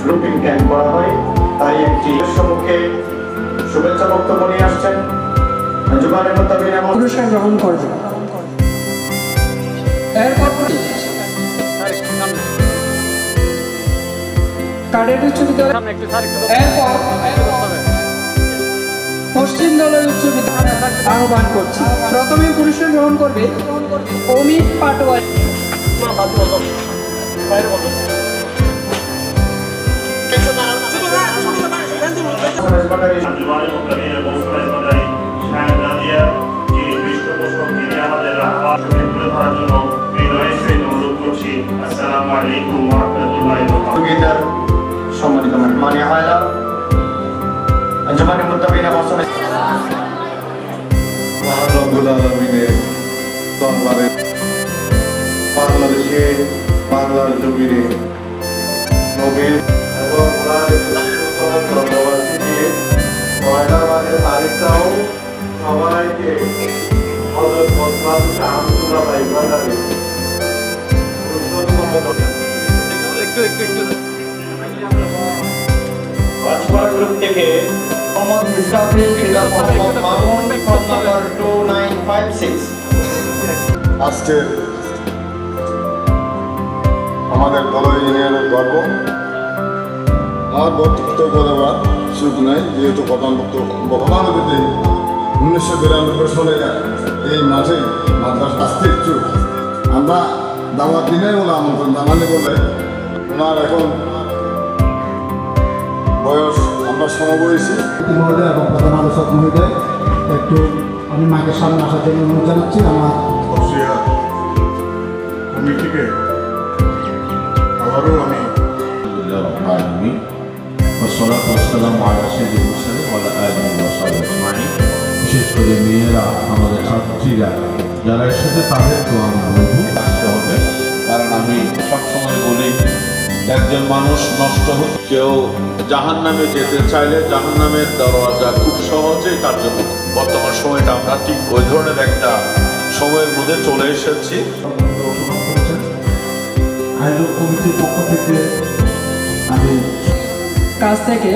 Routine camp করা হয়। তাই একটি সম্মুখে শুভেচ্ছা বক্তব্য নিয়ে আসছেন জুবানের মুত্তাবিন পুরস্কার গ্রহণ করবে। এরপর কাডেট উচ্চ বিদ্যালয়, এরপর পশ্চিম দলের উচ্চ বিদ্যালয় আহ্বান করছি। প্রথমে পুরস্কার গ্রহণ করবে অমিত পাটোয়ারি। সম্মানিত মেহমান আলা জুবানের মুত্তাবিন মহান রব্বুল আলামিনের দরবারে বাংলাদেশে বাংলার জমিনে নবীর এবং ময়নাবাদের তারিখটাও সবাইকে হযরত মোহাম্মদ আহমদুল্লাহ ভাই বাজারে পাঁচবার গ্রুপ থেকে মোহাম্মদ মুস্তাফিজ কিংবা মোহাম্মদ মামুন ফোন নাম্বার 2956। আজকের আমাদের বড় ইউনিয়নের গর্ব। আমার বক্তব্য দেওয়ার সুযোগ নাই, যেহেতু প্রধান বক্তব্যতে 1992 সালে এই মাঠে মাদ্রাসা আসতে ইচ্ছুক। আমরা দাওয়াত দিনে বলে আমন্ত্রণ জানালে বলে ওনার এখন বয়স আমরা সমবয়সী মহোদয় এবং প্রধান আলোচক মহোদয়, একটু আমি মাইকের সামনে আসার জন্য অনুরোধ জানাচ্ছি। আমার কমিটিকে আবারও আমি বিশেষ করে মেয়েরা, আমাদের ছাত্রীরা যারা এসেছে তাদেরকেও আমি বলবো আসতে হবে। কারণ আমি সবসময় বলি, একজন মানুষ নষ্ট হচ্ছে, কেউ জাহান্নামে যেতে চাইলে জাহান্নামের দরওয়াজা খুব সহজেই তার জন্য। বর্তমান সময়টা আমরা ঠিক ওই ধরনের একটা সময়ের মধ্যে চলে এসেছি। আয়োজক কমিটির পক্ষ থেকে আমি কাছ থেকে